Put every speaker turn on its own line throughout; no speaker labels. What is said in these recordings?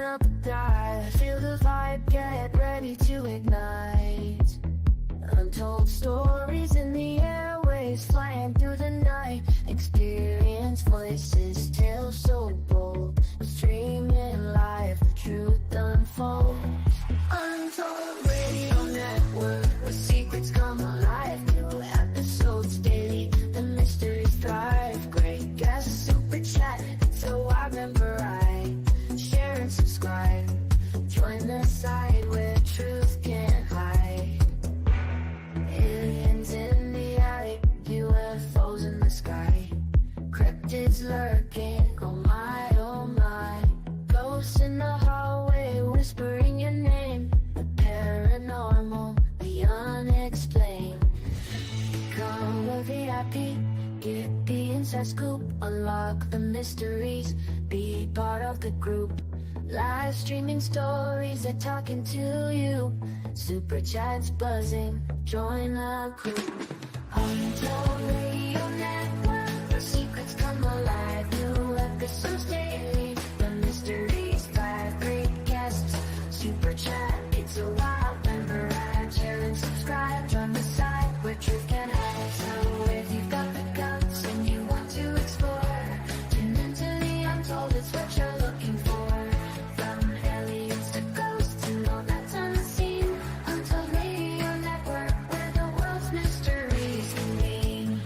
up a dive. Feel the vibe, get ready to ignite. Untold stories in the airwaves, flying through the night. Experience voices, tales so bold. Streaming live, the truth unfolds. Untold Radio Network, where secrets come alive. New episodes daily, the mysteries thrive. Great guests, super chat, so I remember I share and subscribe. Join the side where truth can't hide. Aliens in the alley, UFOs in the sky. Cryptids lurking, oh my, oh my. Ghosts in the hallway, whispering your name. The paranormal, the unexplained. Become a VIP, get the inside scoop. Unlock the mysteries, be part of the group. Live streaming stories, they're talking to you. Super chats buzzing, join the crew. Untold Radio Network, the secrets come alive. New episodes daily, the mysteries thrive. Great guests, super chat, it's a wild member ride. Share and subscribe, join the side where truth can hide. So if you've got the guts and you want to explore, tune into the Untold, it's what you're looking for. From aliens to ghosts to all that's unseen. Untold Radio Network, where the world's mysteries convene.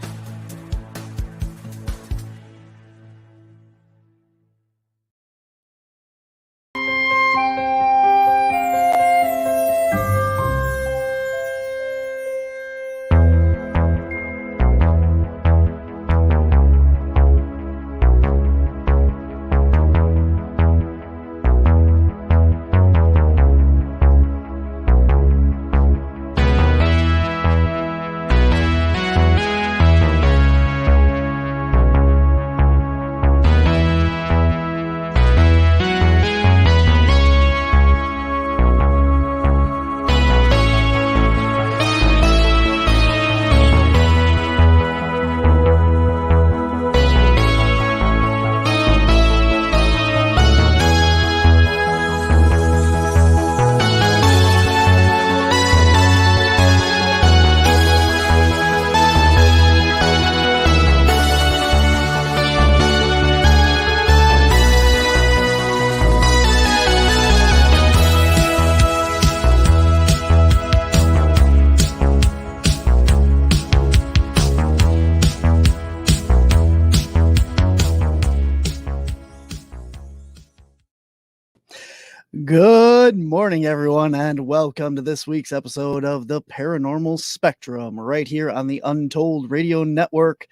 Good morning, everyone, and welcome to this week's episode of the Paranormal Spectrum, right here on the Untold Radio Network.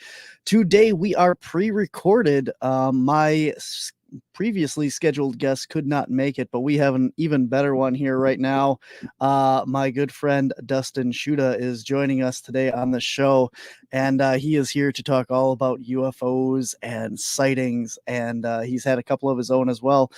Today, we are pre-recorded. My previously scheduled guest could not make it, but we have an even better one here right now. My good friend Dustin Schutta is joining us today on the show, and he is here to talk all about UFOs and sightings, and he's had a couple of his own as well.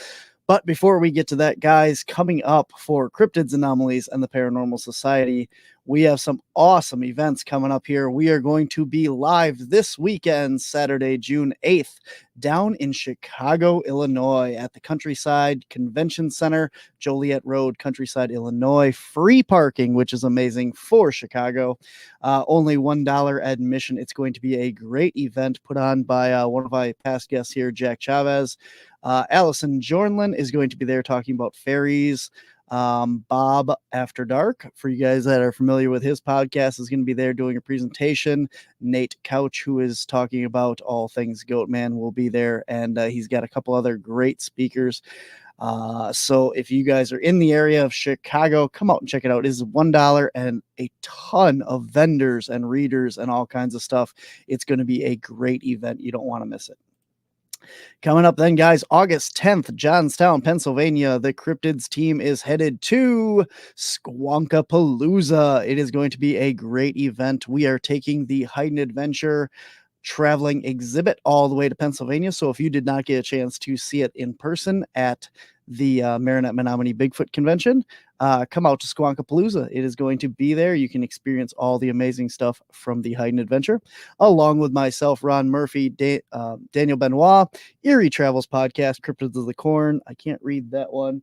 But before we get to that, guys, coming up for Cryptids, Anomalies, and the Paranormal Society, we have some awesome events coming up here. We are going to be live this weekend, Saturday, June 8th, down in Chicago, Illinois, at the Countryside Convention Center, Joliet Road, Countryside, Illinois. Free parking, which is amazing for Chicago. Only $1 admission. It's going to be a great event put on by one of my past guests here, Jack Chavez. Allison Jornlin is going to be there talking about fairies. Bob After Dark, for you guys that are familiar with his podcast, is going to be there doing a presentation. Nate Couch, who is talking about all things Goatman, will be there, and he's got a couple other great speakers. So if you guys are in the area of Chicago, come out and check it out. It is $1 and a ton of vendors and readers and all kinds of stuff. It's going to be a great event. You don't want to miss it. Coming up then, guys, August 10th, Johnstown, Pennsylvania. The Cryptids team is headed to Squonkapalooza. It is going to be a great event. We are taking the Hide and Adventure traveling exhibit all the way to Pennsylvania. So if you did not get a chance to see it in person at the Marinette Menominee Bigfoot Convention, come out to Squonkapalooza. It is going to be there. You can experience all the amazing stuff from the Hide and Adventure, along with myself, Ron Murphy, Daniel Benoit, Eerie Travels Podcast, Cryptids of the Corn. I can't read that one.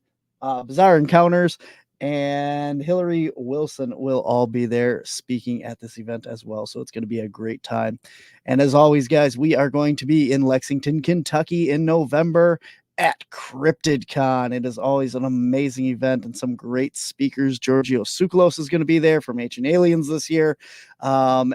Bizarre Encounters, and Hillary Wilson will all be there speaking at this event as well. So it's going to be a great time. And as always, guys, we are going to be in Lexington, Kentucky in November at CryptidCon. It is always an amazing event and some great speakers. Giorgio Tsoukalos is going to be there from Ancient Aliens this year. One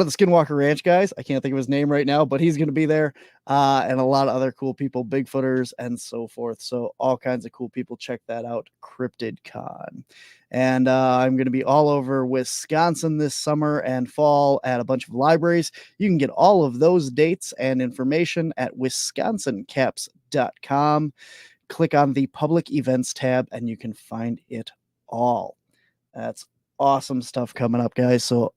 of the Skinwalker Ranch guys, I can't think of his name right now, but he's going to be there, and a lot of other cool people, Bigfooters and so forth. So all kinds of cool people. Check that out, CryptidCon. And I'm going to be all over Wisconsin this summer and fall at a bunch of libraries. You can get all of those dates and information at wisconsincaps.com. Click on the public events tab and you can find it all. That's awesome stuff coming up, guys. So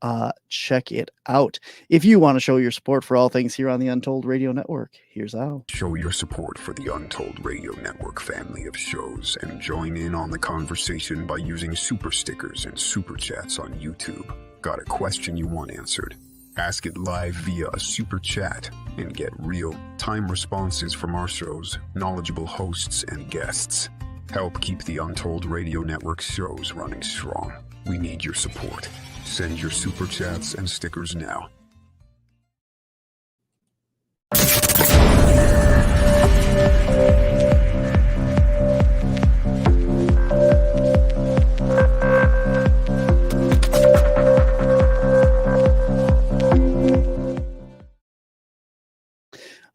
check it out. If you want to show your support for all things here on the Untold Radio Network, here's how.
Show your support for the Untold Radio Network family of shows and join in on the conversation by using super stickers and super chats on YouTube. Got a question you want answered? Ask it live via a super chat and get real-time responses from our shows, knowledgeable hosts, and guests. Help keep the Untold Radio Network shows running strong. We need your support. Send your super chats and stickers now.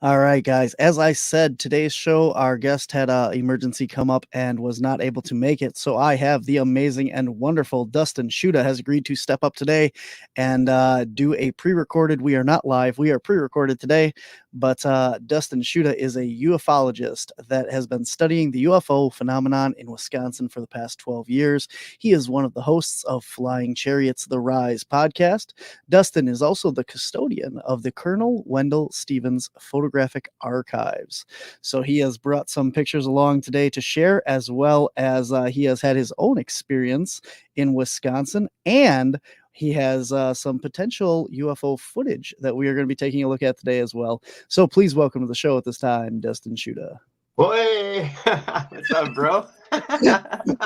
All right, guys. As I said, today's show, our guest had an emergency come up and was not able to make it. So I have the amazing and wonderful Dustin Schutta has agreed to step up today and do a pre-recorded. We are not live. We are pre-recorded today. But Dustin Schutta is a ufologist that has been studying the UFO phenomenon in Wisconsin for the past 12 years. He is one of the hosts of Flying Chariots-The Rise podcast. Dustin is also the custodian of the Colonel Wendelle Stevens photographic archives. So he has brought some pictures along today to share, as well as he has had his own experience in Wisconsin, and he has some potential UFO footage that we are going to be taking a look at today as well. So please welcome to the show at this time, Dustin Schutta.
Boy, what's up, bro?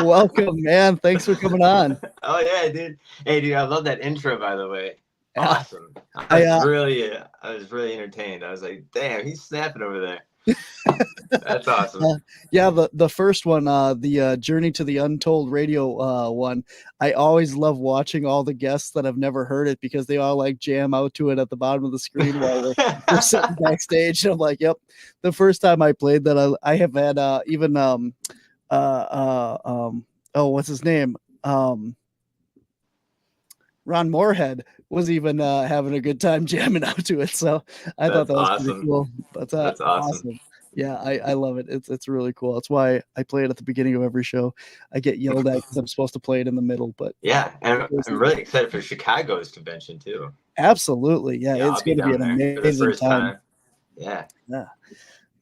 Welcome, man. Thanks for coming on.
Oh yeah, dude. Hey, dude, I love that intro, by the way.
Yeah.
Awesome. I was really entertained. I was like, damn, he's snapping over there. That's awesome.
Yeah, the first one, the Journey to the Untold Radio one, I always love watching all the guests that have never heard it because they all like jam out to it at the bottom of the screen while we're sitting backstage. And I'm like, yep. The first time I played that, I have had what's his name? Ron Moorhead was even having a good time jamming out to it. So I thought that was
awesome.
pretty cool. But
that's awesome.
Yeah, I love it. It's really cool. That's why I play it at the beginning of every show. I get yelled at because I'm supposed to play it in the middle. But
yeah, and I'm really excited for Chicago's convention too.
Absolutely. Yeah, it's going to be an amazing time.
Yeah.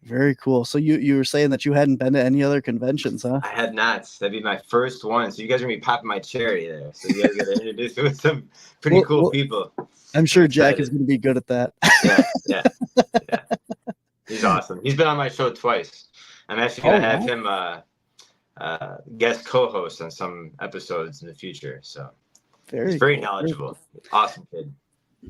Very cool. So you were saying that you hadn't been to any other conventions, huh?
I had not. That'd be my first one. So you guys are going to be popping my cherry there. So you guys got to introduce me with some pretty cool people.
I'm sure Jack is going to be good at that.
Yeah. He's awesome. He's been on my show twice. I'm actually going to have him guest co-host on some episodes in the future. So he's very knowledgeable. Awesome kid.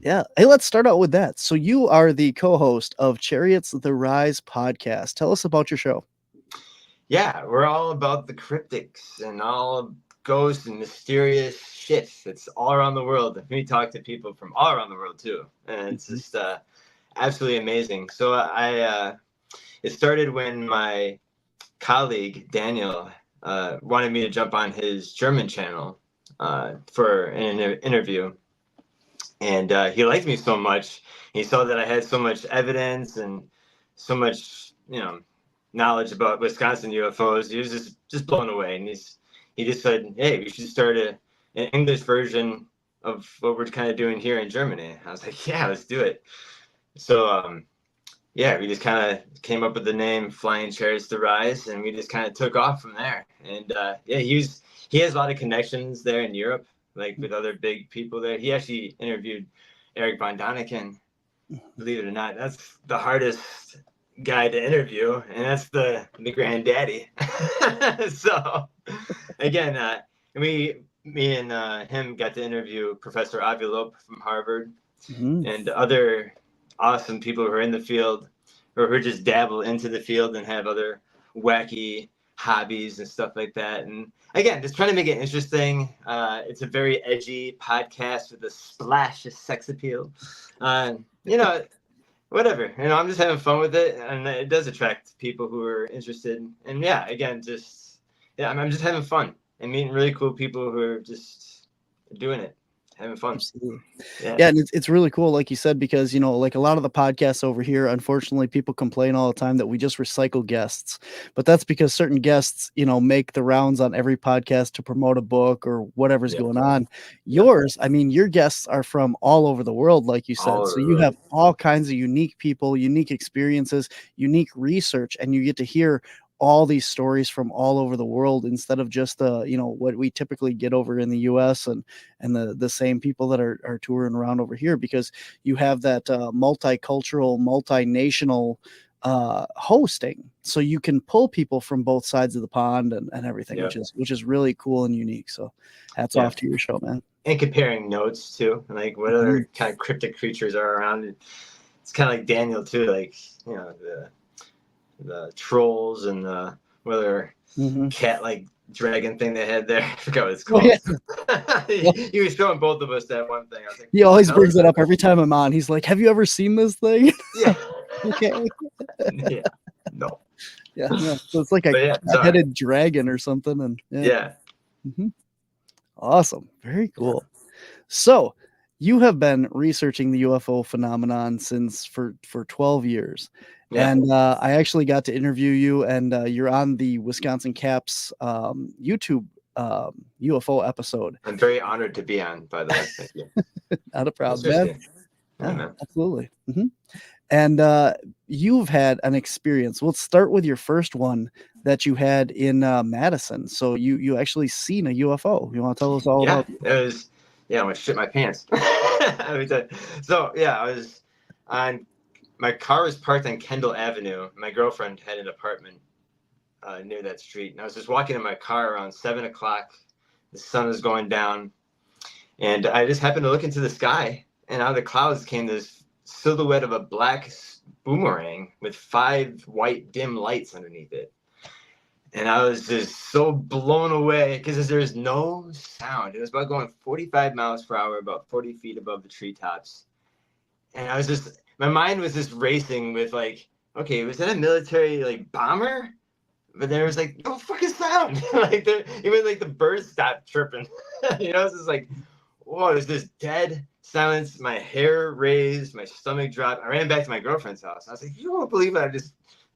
Yeah. Hey, let's start out with that. So you are the co-host of Chariots-The Rise podcast. Tell us about your show.
Yeah, we're all about the cryptics and all ghosts and mysterious shit. It's all around the world. We talk to people from all around the world too. And it's just absolutely amazing. So it started when my colleague, Daniel, wanted me to jump on his German channel for an interview. And he liked me so much. He saw that I had so much evidence and so much, knowledge about Wisconsin UFOs. He was just blown away. And he just said, hey, we should start an English version of what we're kind of doing here in Germany. I was like, yeah, let's do it. So yeah, we just kind of came up with the name Flying Chariots-The Rise, and we just kind of took off from there. And yeah, he has a lot of connections there in Europe, like with other big people there. He actually interviewed Eric von Daniken. Believe it or not, that's the hardest guy to interview, and that's the granddaddy. So again, me and him got to interview Professor Avi Loeb from Harvard and other awesome people who are in the field or who just dabble into the field and have other wacky hobbies and stuff like that. And again, just trying to make it interesting. It's a very edgy podcast with a splash of sex appeal. You know, whatever. You know, I'm just having fun with it, and it does attract people who are interested. And yeah, again, I'm just having fun and meeting really cool people who are just doing it. Having fun.
Absolutely. Yeah, and it's really cool, like you said, because, you know, like a lot of the podcasts over here, unfortunately, people complain all the time that we just recycle guests. But that's because certain guests, you know, make the rounds on every podcast to promote a book or whatever's going on. Yours, I mean, your guests are from all over the world, like you said. So you have all kinds of unique people, unique experiences, unique research, and you get to hear all these stories from all over the world instead of just you know, what we typically get over in the US and the same people that are touring around over here, because you have that multicultural, multinational hosting, so you can pull people from both sides of the pond and everything, which is really cool and unique. So hats off to your show, man.
And comparing notes too, like what other kind of cryptic creatures are around. It's kind of like Daniel too, like, you know, the trolls and the cat like dragon thing they had there. I forgot what it's called. He was showing both of us that one thing. I was like,
he always brings it up every time I'm on. He's like, "Have you ever seen this thing?"
Yeah.
Okay.
Yeah. No.
Yeah. So it's like a headed dragon or something. And awesome. Very cool. So you have been researching the UFO phenomenon for 12 years. And I actually got to interview you, and you're on the Wisconsin Caps YouTube UFO episode.
I'm very honored to be on, by the way. Thank you.
Not a problem, man. Yeah, absolutely. And you've had an experience. Let's start with your first one that you had in Madison. So you actually seen a UFO. You want to tell us all about it?
It was, I'm going to shit my pants. So, I was on... My car was parked on Kendall Avenue. My girlfriend had an apartment near that street. And I was just walking in my car around 7 o'clock. The sun was going down. And I just happened to look into the sky. And out of the clouds came this silhouette of a black boomerang with 5 white dim lights underneath it. And I was just so blown away because there's no sound. It was about going 45 miles per hour, about 40 feet above the treetops. And I was just... My mind was just racing with like, okay, was that a military like bomber? But there was like no fucking sound. Like even like the birds stopped chirping. You know, it's just like, whoa, there's this dead silence. My hair raised, my stomach dropped. I ran back to my girlfriend's house. I was like, you won't believe it. This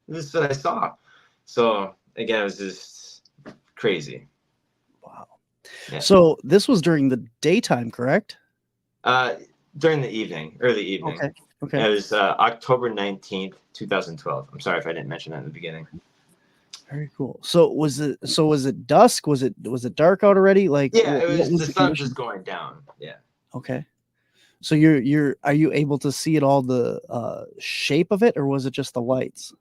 is what I saw. So again, it was just crazy.
Wow. Yeah. So this was during the daytime, correct?
During the evening, early evening. Okay. It was October 19th, 2012. I'm sorry if I didn't mention that in the beginning.
Very cool. So was it dusk? Was it dark out already? Like,
it was the sun just going down. Yeah.
Okay. So are you able to see it all, the shape of it, or was it just the lights?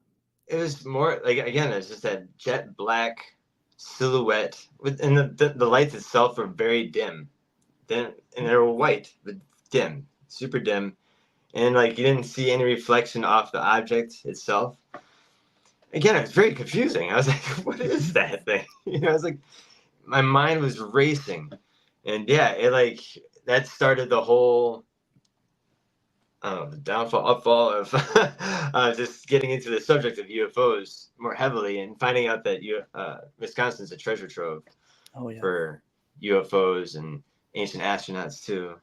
It was more like, again, it's just that jet black silhouette and the lights itself were very dim. And they were white, but dim, super dim. And like you didn't see any reflection off the object itself. Again, it was very confusing. I was like, what is that thing? You know, I was like, my mind was racing. And it like that started the whole the downfall, upfall of just getting into the subject of UFOs more heavily and finding out that Wisconsin's a treasure trove for UFOs and ancient astronauts too.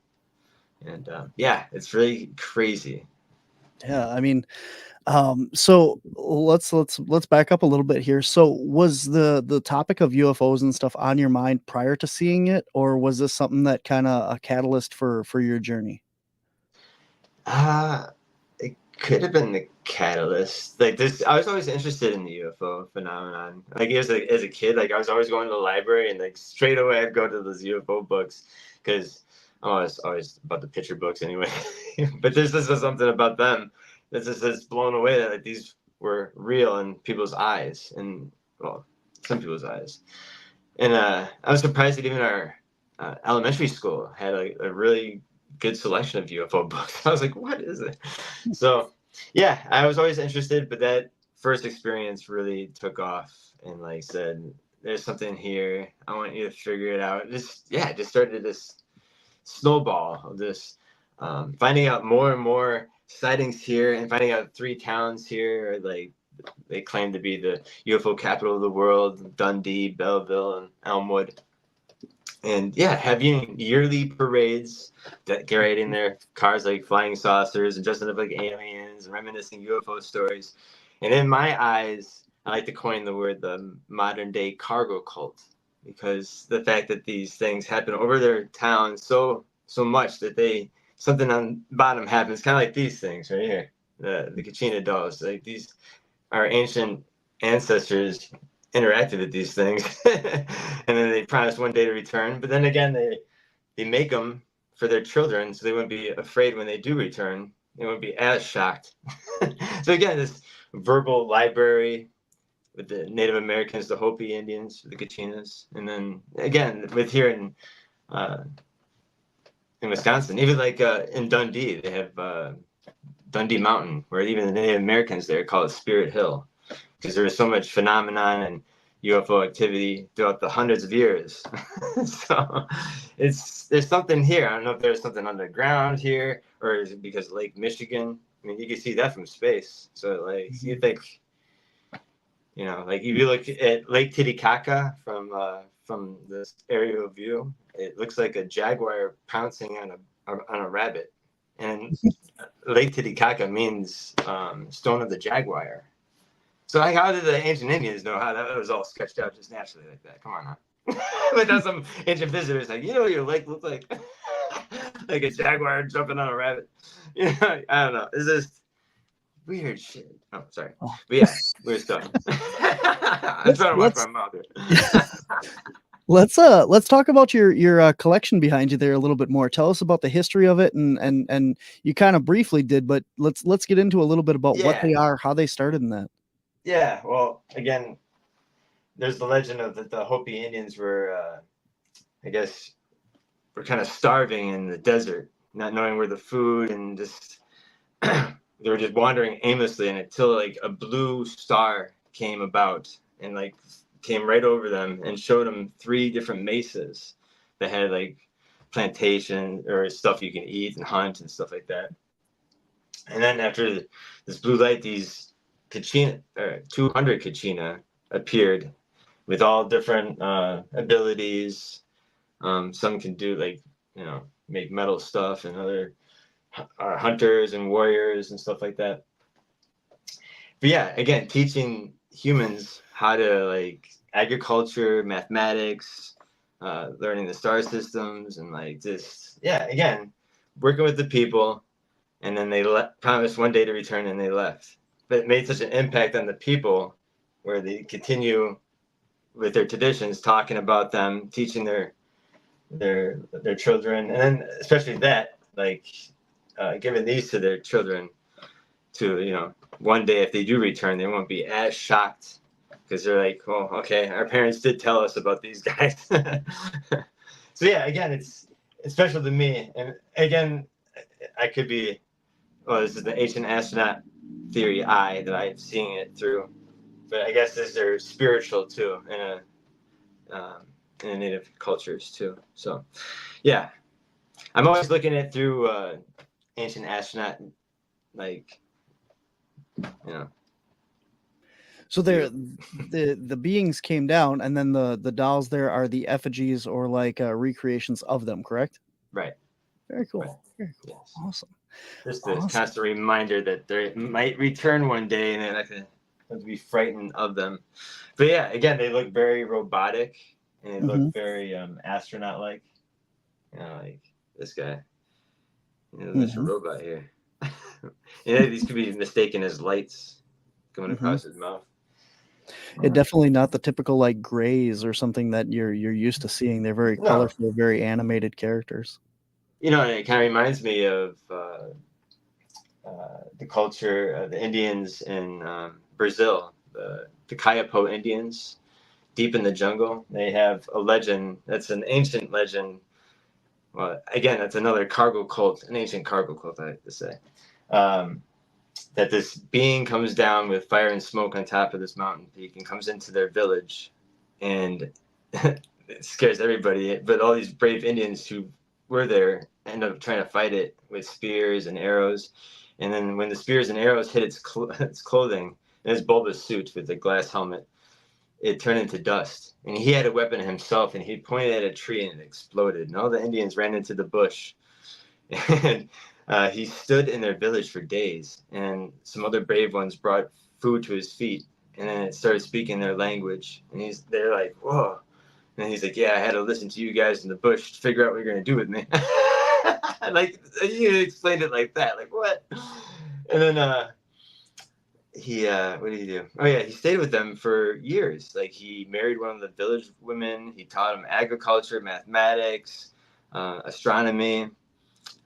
And it's really crazy.
Yeah, I mean, so let's back up a little bit here. So was the topic of UFOs and stuff on your mind prior to seeing it, or was this something that kind of a catalyst for your journey?
It could have been the catalyst. Like this, I was always interested in the UFO phenomenon. Like as a kid, like I was always going to the library and like straight away I'd go to those UFO books because I was always about the picture books anyway. But there's just something about them that's just blown away that like these were real in people's eyes, and well, some people's eyes. And I was surprised that even our elementary school had a really good selection of UFO books. I was like, what is it? So yeah, I was always interested, but that first experience really took off and like said, there's something here. I want you to figure it out. Just started this snowball of this finding out more and more sightings here and finding out 3 towns here, like they claim to be the UFO capital of the world: Dundee, Belleville, and Elmwood. And yeah, having yearly parades decorating their cars like flying saucers and dressing up like aliens and reminiscing UFO stories. And in my eyes, I like to coin the word the modern day cargo cult, because the fact that these things happen over their town so much that something on bottom happens, kind of like these things right here, the Kachina dolls. Like these, our ancient ancestors interacted with these things and then they promised one day to return, but then again they make them for their children so they wouldn't be afraid when they do return. They wouldn't be as shocked. So again, this verbal library with the Native Americans, the Hopi Indians, the Kachinas, and then again with here in Wisconsin, even like in Dundee, they have Dundee Mountain, where even the Native Americans there call it Spirit Hill, because there was so much phenomenon and UFO activity throughout the hundreds of years. So there's something here. I don't know if there's something underground here, or is it because Lake Michigan? I mean, you can see that from space. So like you think, like if you look at Lake Titicaca from this aerial view, it looks like a jaguar pouncing on a rabbit. And Lake Titicaca means stone of the jaguar. So like, how did the ancient Indians know how that was all sketched out just naturally like that? Come on now. But then some ancient visitors like, what your lake looked like? Like a jaguar jumping on a rabbit. I don't know. It's just weird shit. Oh, sorry.
Oh.
But yeah, weird stuff. I'm trying to watch my mouth here.
Let's talk about your collection behind you there a little bit more. Tell us about the history of it, and you kind of briefly did, but let's get into a little bit about what they are, how they started in that.
Yeah, well, again, there's the legend of that the Hopi Indians were, I guess, were kind of starving in the desert, not knowing where the food, and just they were just wandering aimlessly, and until like a blue star came about and like came right over them and showed them 3 different mesas that had like plantation or stuff you can eat and hunt and stuff like that. And then after this blue light, these 200 Kachina appeared with all different abilities. Some can do like, make metal stuff, and other are hunters and warriors and stuff like that. But yeah, again, teaching humans how to like agriculture, mathematics, learning the star systems, and like just, again, working with the people. And then they promised one day to return, and they left. But it made such an impact on the people where they continue with their traditions, talking about them, teaching their children, and then especially that, like giving these to their children to, one day if they do return, they won't be as shocked, because they're like, oh, okay, our parents did tell us about these guys. So yeah, again, it's special to me. And again, I could be, this is the ancient astronaut theory eye that I'm seeing it through, but I guess these are spiritual too in a native cultures too. So yeah, I'm always looking at it through ancient astronaut, like,
So there, the beings came down, and then the dolls there are the effigies or like recreations of them, correct?
Right.
Very cool.
Right.
Very cool.
Yes.
Awesome.
Just a constant reminder that they might return one day, and I have to be frightened of them. But yeah, again, they look very robotic, and they look very astronaut-like. Like this guy. There's a robot here. These could be mistaken as lights coming across his mouth.
It definitely not the typical like grays or something that you're used to seeing. They're very colorful, very animated characters.
And it kind of reminds me of the culture of the Indians in Brazil, the Kayapo Indians, deep in the jungle. They have a legend that's an ancient legend. Well, again, that's another cargo cult, an ancient cargo cult, I have to say. That this being comes down with fire and smoke on top of this mountain peak and comes into their village, and it scares everybody. But all these brave Indians who were there end up trying to fight it with spears and arrows. And then when the spears and arrows hit its clothing, and his bulbous suit with the glass helmet, it turned into dust. And he had a weapon himself, and he pointed at a tree and it exploded. And all the Indians ran into the bush. And he stood in their village for days. And some other brave ones brought food to his feet. And then it started speaking their language. And they're like, whoa. And he's like, yeah, I had to listen to you guys in the bush to figure out what you're going to do with me. Like, you explained it like that. Like, what? And then what did he do? Oh, yeah, he stayed with them for years. Like, he married one of the village women. He taught them agriculture, mathematics, astronomy.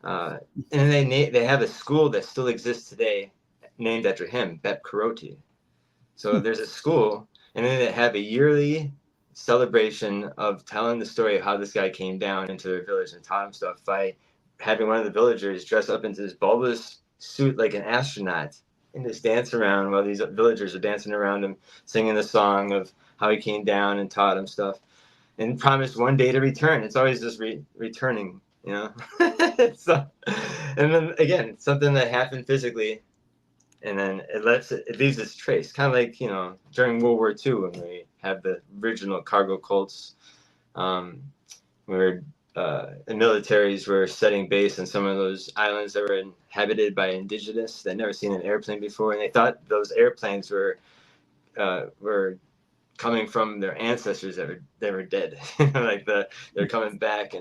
And they have a school that still exists today named after him, Bep Karoti. So there's a school, and then they have a yearly celebration of telling the story of how this guy came down into their village and taught him stuff by having one of the villagers dress up into this bulbous suit like an astronaut and just dance around while these villagers are dancing around him, singing the song of how he came down and taught him stuff, and promised one day to return. It's always just returning, So, and then again, something that happened physically, and then it leaves its trace, kind of like during World War II when we had the original cargo cults, where the militaries were setting base on some of those islands that were inhabited by indigenous that never seen an airplane before, and they thought those airplanes were coming from their ancestors that were dead. They're coming back,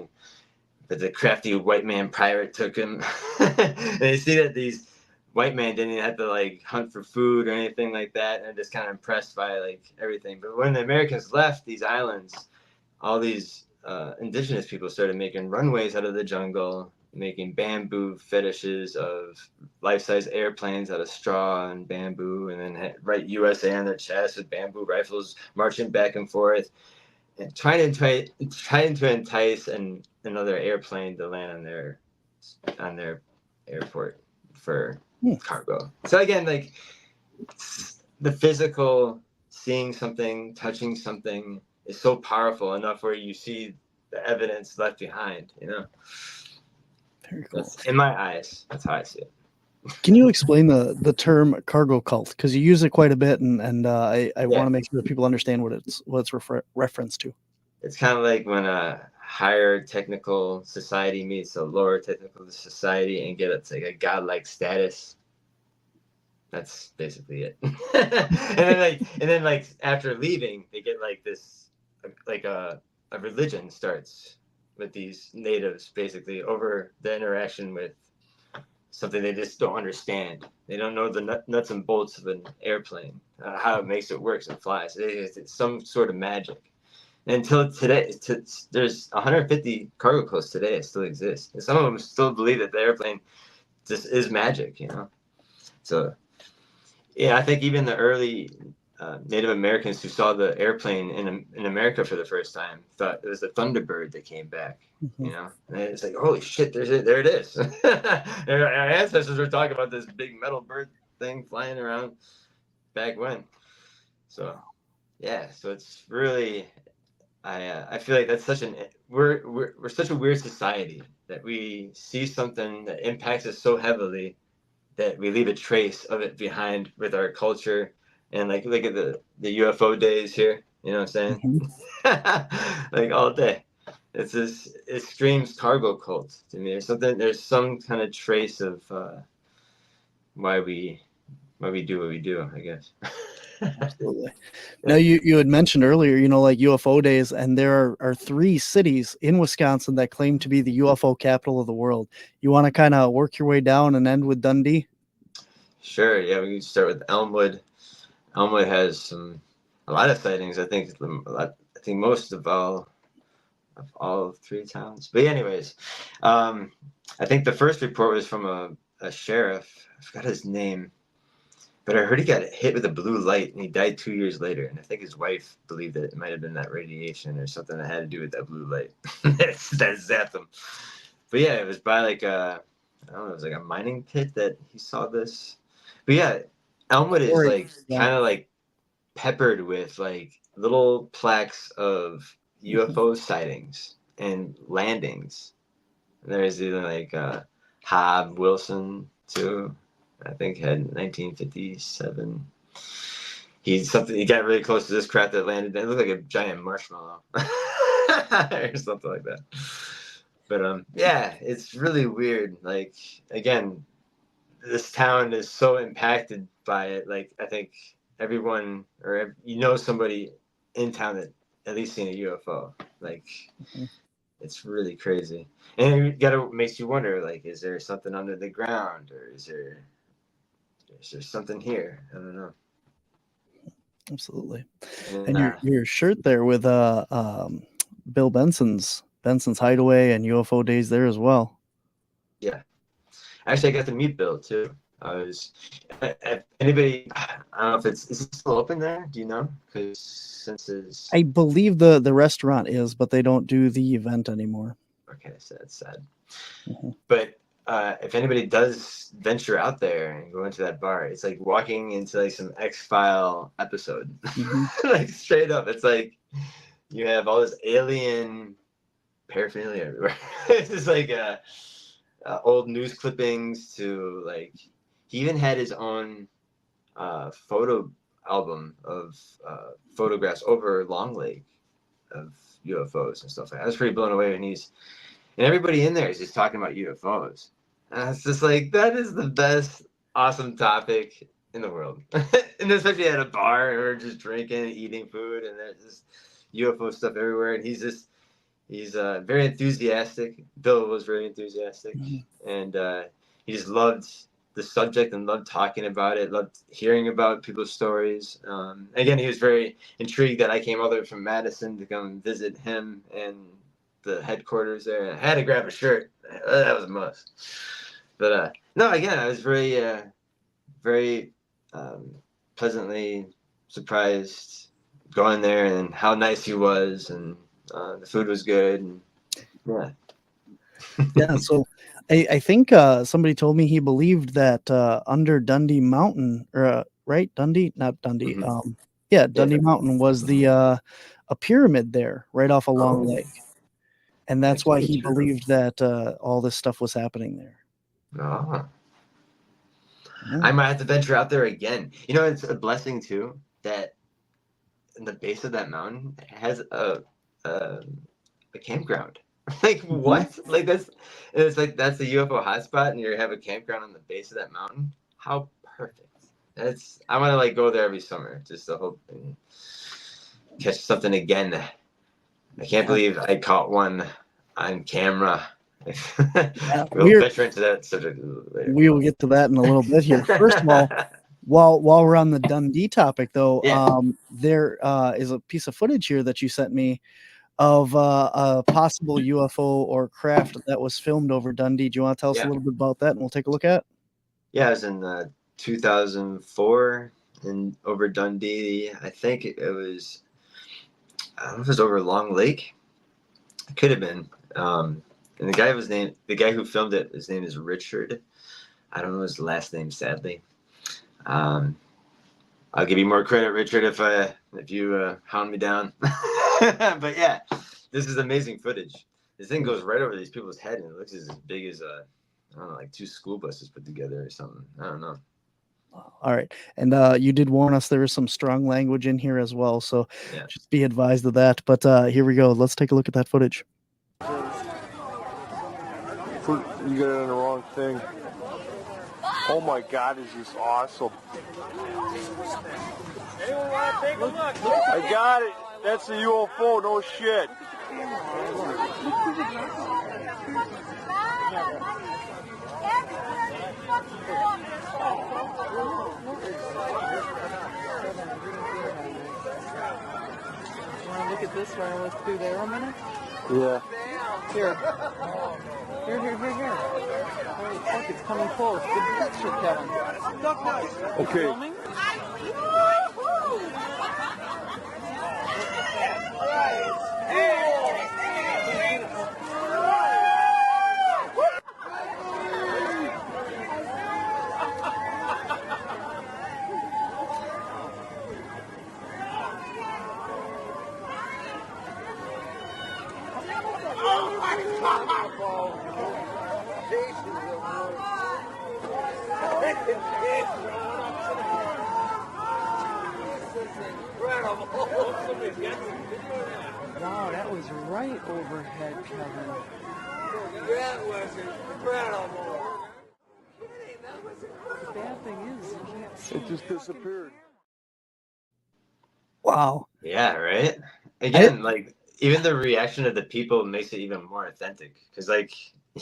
but the crafty white man pirate took him. And they see that these white men didn't even have to hunt for food or anything like that, and just kind of impressed by everything. But when the Americans left these islands, all these indigenous people started making runways out of the jungle, making bamboo fetishes of life-size airplanes out of straw and bamboo, and then write USA on their chest with bamboo rifles marching back and forth, and trying to entice another airplane to land on their airport for cargo. So again, the physical, seeing something, touching something, is so powerful enough where you see the evidence left behind,
Very cool.
In my eyes, that's how I see it.
Can you explain the term cargo cult? Because you use it quite a bit, and I want to make sure that people understand what it's reference to.
It's kind of like when a higher technical society meets a lower technical society and gets a godlike status. That's basically it. and then after leaving, they get this a religion starts with these natives, basically, over the interaction with something they just don't understand. They don't know the nuts and bolts of an airplane, how it makes it works and flies. It's some sort of magic. And until today, there's 150 cargo cults today that still exist, and some of them still believe that the airplane just is magic, So, yeah, I think even the early Native Americans who saw the airplane in America for the first time thought it was a Thunderbird that came back, And it's like, holy shit, there it is. Our ancestors were talking about this big metal bird thing flying around back when. So, yeah, so it's really, I feel like that's we're such a weird society that we see something that impacts us so heavily that we leave a trace of it behind with our culture. And look at the UFO days here, you know what I'm saying? All day. It screams cargo cult to me. There's some kind of trace of why we do what we do, I guess.
Absolutely. Now you had mentioned earlier, UFO days, and there are 3 cities in Wisconsin that claim to be the UFO capital of the world. You want to kind of work your way down and end with Dundee?
Sure. Yeah, we can start with Elmwood. Elmwood has a lot of sightings. I think most of all 3 towns. But anyways, I think the first report was from a sheriff. I forgot his name, but I heard he got hit with a blue light and he died 2 years later. And I think his wife believed that it might have been that radiation or something that had to do with that blue light that zapped him. But yeah, it was by like I don't know, it was like a mining pit that he saw this. But yeah, Elmwood is like kind of like peppered with like little plaques of UFO sightings and landings. And there's either like Hobb Wilson too. I think had 1957. He got really close to this craft that landed. It looked like a giant marshmallow or something like that. But yeah, it's really weird. Like again, this town is so impacted by it. Like I think everyone or somebody in town that at least seen a UFO. Like it's really crazy, and makes you wonder. Like, is there something under the ground, or is there something here? I don't know.
Absolutely. And your shirt there with Bill Benson's Hideaway and UFO Days there as well.
Yeah, actually, I got to meet Bill too. Anybody? I don't know if is it still open there? Do you know? Because
I believe the restaurant is, but they don't do the event anymore.
Okay, so that's sad. Mm-hmm. But if anybody does venture out there and go into that bar, it's like walking into like some X-File episode. Mm-hmm. Like straight up, it's like you have all this alien paraphernalia everywhere. It's just like old news clippings to like. He even had his own photo album of photographs over Long Lake of UFOs and stuff like that. I was pretty blown away when and everybody in there is just talking about UFOs. And it's just like, that is the best, awesome topic in the world. And especially at a bar and we're just drinking, eating food, and there's just UFO stuff everywhere. And he's very enthusiastic. Bill was very enthusiastic. Mm-hmm. And he just loved the subject and loved talking about it, loved hearing about people's stories. Again, he was very intrigued that I came all the way from Madison to come visit him and the headquarters there. I had to grab a shirt. That was a must. But no, again, I was very pleasantly surprised going there and how nice he was, and the food was good. And yeah.
Yeah, so I think somebody told me he believed that under Dundee Mountain, or right, Dundee, not Dundee. Mm-hmm. Dundee Mountain was the a pyramid there, right off a Long Lake, and that's why he believed that all this stuff was happening there.
Oh. Yeah. I might have to venture out there again. It's a blessing too that in the base of that mountain has a campground. Like what? Like it's like that's the UFO hotspot, and you have a campground on the base of that mountain. How perfect! I want to like go there every summer just to hope and catch something again. I can't believe I caught one on camera. We'll venture into that subject later.
We will get to that in a little bit here. First of all, while we're on the Dundee topic, though, there is a piece of footage here that you sent me of a possible UFO or craft that was filmed over Dundee. Do you want to tell us a little bit about that, and we'll take a look at it?
Yeah, it was in 2004 over Dundee. I think it was, I don't know if it was over Long Lake. It could have been. And the guy who filmed it, his name is Richard. I don't know his last name, sadly. I'll give you more credit, Richard, if you hound me down. But yeah, this is amazing footage. This thing goes right over these people's head, and it looks as big as I don't know, like 2 school buses put together or something. I don't know.
All right, and you did warn us there is some strong language in here as well, so just be advised of that. But here we go. Let's take a look at that footage.
You got it on the wrong thing. Oh my God, this is awesome.
Anyone want to take a look?
I got it. That's the UFO, no shit.
Look at this while I look through there a minute.
Yeah.
Here. Holy fuck, it's coming close. Good picture, Kevin.
Okay.
Filming? Wow, that was right overhead, Kevin.
That was incredible.
The bad thing is, you can't see.
It just disappeared.
Wow.
Yeah, right? Again, like, even the reaction of the people makes it even more authentic. Because, like,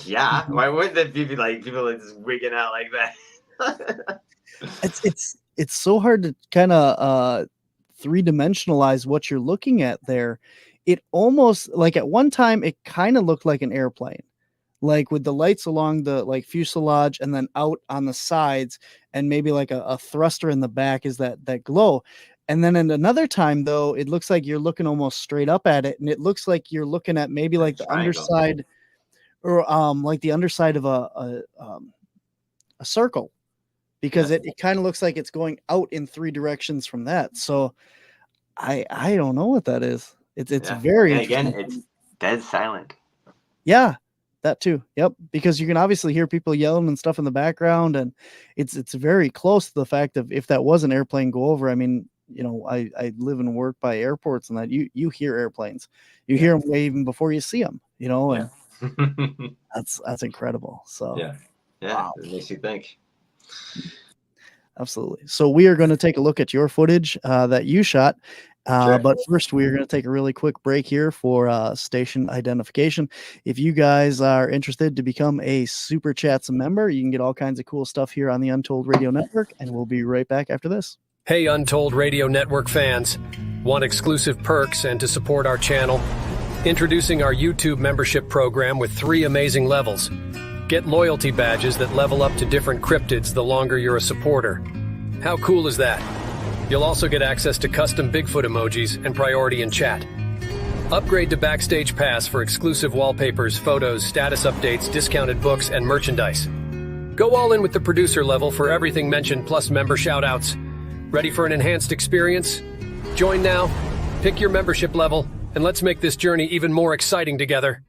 yeah, why wouldn't it be like people like just wigging out like that?
It's so hard to kind of three-dimensionalize what you're looking at there. It almost, like, at one time it kind of looked like an airplane, like with the lights along the like fuselage and then out on the sides, and maybe like a thruster in the back is that glow. And then in another time, though, it looks like you're looking almost straight up at it, and it looks like you're looking at maybe like the underside, or like the underside of a circle, because it kind of looks like it's going out in three directions from that. So I don't know what that is. It's very
again, it's dead silent.
Yeah, that too. Yep, because you can obviously hear people yelling and stuff in the background, and it's very close to the fact of if that was an airplane go over. I mean, you know, I live and work by airports, and that you hear airplanes, you hear them way even before you see them. You know, and that's incredible. So
yeah, wow. It makes you think.
Absolutely. So we are going to take a look at your footage that you shot. But first, we are going to take a really quick break here for station identification. If you guys are interested to become a Super Chats member, you can get all kinds of cool stuff here on the Untold Radio Network, and we'll be right back after this.
Hey, Untold Radio Network fans. Want exclusive perks and to support our channel? Introducing our YouTube membership program with 3 amazing levels. Get loyalty badges that level up to different cryptids the longer you're a supporter. How cool is that? You'll also get access to custom Bigfoot emojis and priority in chat. Upgrade to Backstage Pass for exclusive wallpapers, photos, status updates, discounted books, and merchandise. Go all in with the producer level for everything mentioned plus member shoutouts. Ready for an enhanced experience? Join now, pick your membership level, and let's make this journey even more exciting together.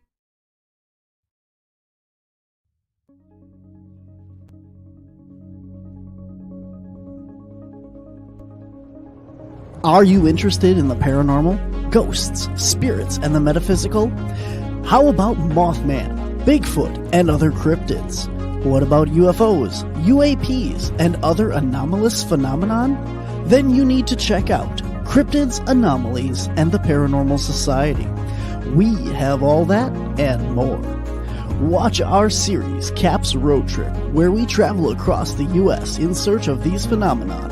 Are you interested in the paranormal, ghosts, spirits, and the metaphysical? How about Mothman, Bigfoot, and other cryptids? What about UFOs, UAPs, and other anomalous phenomenon? Then you need to check out Cryptids, Anomalies, and the Paranormal Society. We have all that and more. Watch our series, Caps Road Trip, where we travel across the U.S. in search of these phenomena,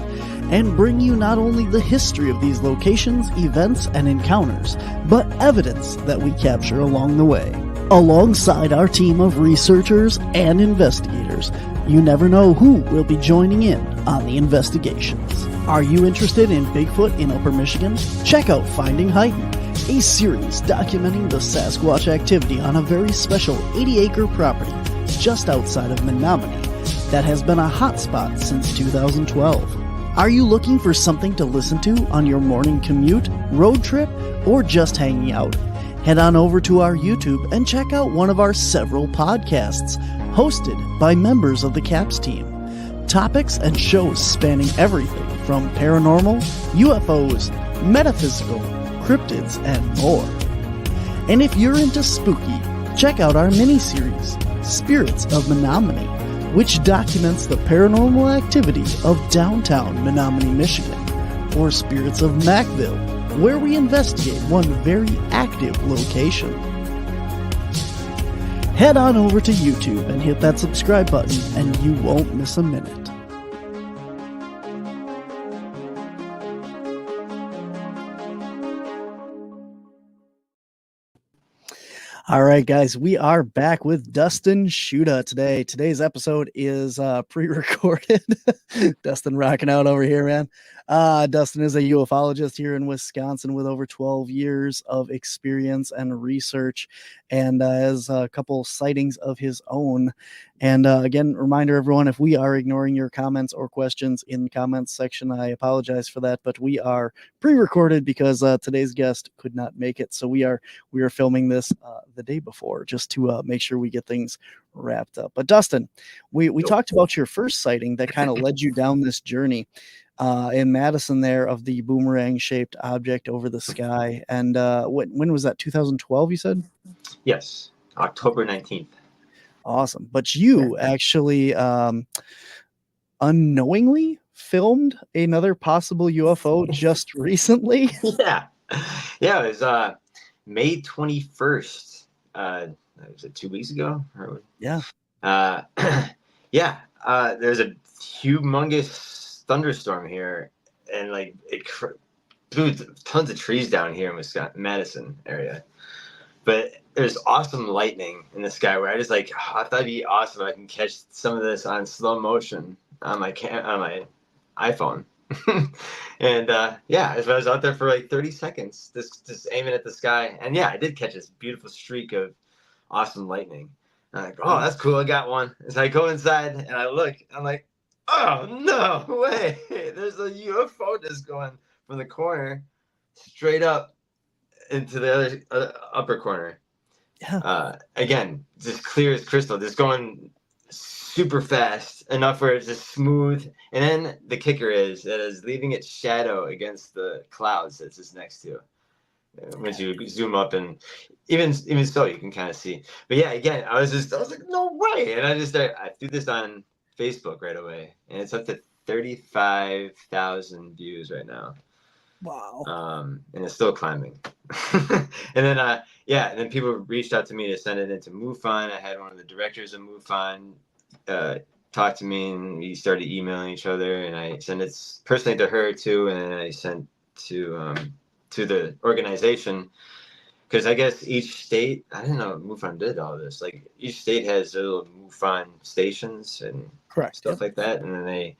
and bring you not only the history of these locations, events, and encounters, but evidence that we capture along the way. Alongside our team of researchers and investigators, you never know who will be joining in on the investigations. Are you interested in Bigfoot in Upper Michigan? Check out Finding Huyton, a series documenting the Sasquatch activity on a very special 80-acre property just outside of Menominee that has been a hotspot since 2012. Are you looking for something to listen to on your morning commute, road trip, or just hanging out? Head on over to our YouTube and check out one of our several podcasts hosted by members of the CAPS team. Topics and shows spanning everything from paranormal, UFOs, metaphysical, cryptids, and more. And if you're into spooky, check out our mini-series, Spirits of Menominee, which documents the paranormal activity of downtown Menominee, Michigan, or Spirits of Macville, where we investigate one very active location. head on over to YouTube and hit that subscribe button, and you won't miss a minute. All right, guys, we are back with Dustin Schutta today. Today's episode is pre-recorded. Dustin rocking out over here, man. Dustin is a ufologist here in Wisconsin with over 12 years of experience and research, and has a couple sightings of his own. And again, reminder everyone, if we are ignoring your comments or questions in the comments section, I apologize for that, but we are pre-recorded because today's guest could not make it. So we are filming this the day before just to make sure we get things wrapped up. But Dustin, we talked about your first sighting that kind of led you down this journey in Madison there of the boomerang shaped object over the sky. And when was that? 2012, you said?
Yes, October 19th.
Awesome. But you actually unknowingly filmed another possible UFO just recently.
Yeah. It was May 21st. Was it 2 weeks ago?
Yeah.
There's a humongous thunderstorm here, and like it blew tons of trees down here in Wisconsin, Madison area. But there's awesome lightning in the sky where I just I thought it'd be awesome if I can catch some of this on slow motion on my iPhone. And so I was out there for like 30 seconds, just aiming at the sky. And I did catch this beautiful streak of awesome lightning. I'm like, oh, that's cool. I got one. So I go inside and I look. I'm like, oh, no way. There's a UFO just going from the corner straight up into the other upper corner. Yeah. Again, just clear as crystal, just going super fast enough where it's just smooth. And then the kicker is that it's leaving its shadow against the clouds that's just next to it. Once you zoom up, and even so, you can kind of see. But again, I was like, no way. And I threw this on Facebook right away, and it's up to 35,000 views right now.
Wow.
And it's still climbing. And then and then people reached out to me to send it into MUFON. I had one of the directors of MUFON talk to me, and we started emailing each other, and I sent it personally to her too, and then I sent to the organization, because I guess each state, I didn't know MUFON did all this. Like each state has their little MUFON stations and stuff like that, and then they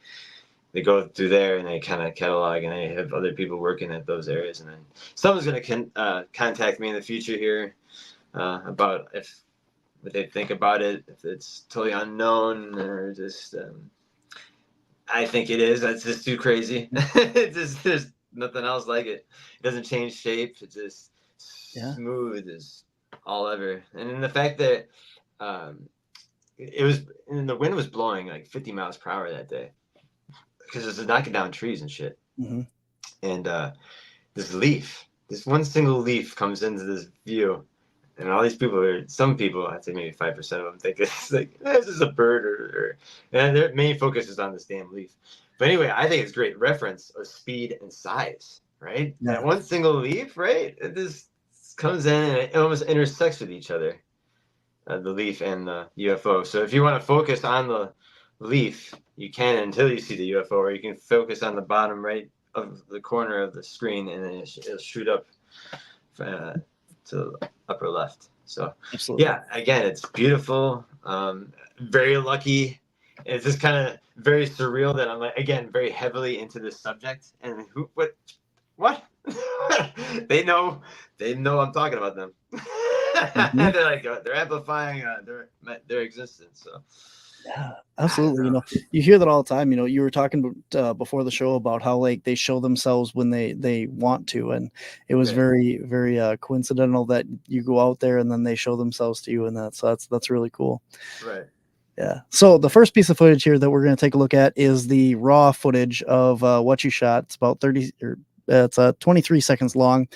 go through there and they kind of catalog, and they have other people working at those areas. And then someone's going to contact me in the future here about what they think about it, if it's totally unknown or just, I think it is. That's just too crazy. There's nothing else like it. It doesn't change shape. It's just smooth as all ever. And then the fact that the wind was blowing like 50 miles per hour that day, because it was knocking down trees and shit. Mm-hmm. And this one single leaf comes into this view, and all these people some people, I'd say maybe 5% of them think it's like, this is a bird, and their main focus is on this damn leaf. But anyway, I think it's great reference of speed and size, right? Yeah. That one single leaf, right? It just comes in and it almost intersects with each other, the leaf and the UFO. So if you want to focus on the leaf, you can until you see the UFO, or you can focus on the bottom right of the corner of the screen, and then it'll shoot up to the upper left. So absolutely. Again, it's beautiful, very lucky. It's just kind of very surreal that I'm like, again, very heavily into this subject, and what they know I'm talking about them. Mm-hmm. They're like, they're amplifying their existence. So
yeah, absolutely. You hear that all the time. You were talking before the show about how like they show themselves when they want to, and it was very, very coincidental that you go out there and then they show themselves to you, and that's really cool.
Right.
Yeah. So the first piece of footage here that we're going to take a look at is the raw footage of what you shot. It's about 23 seconds long,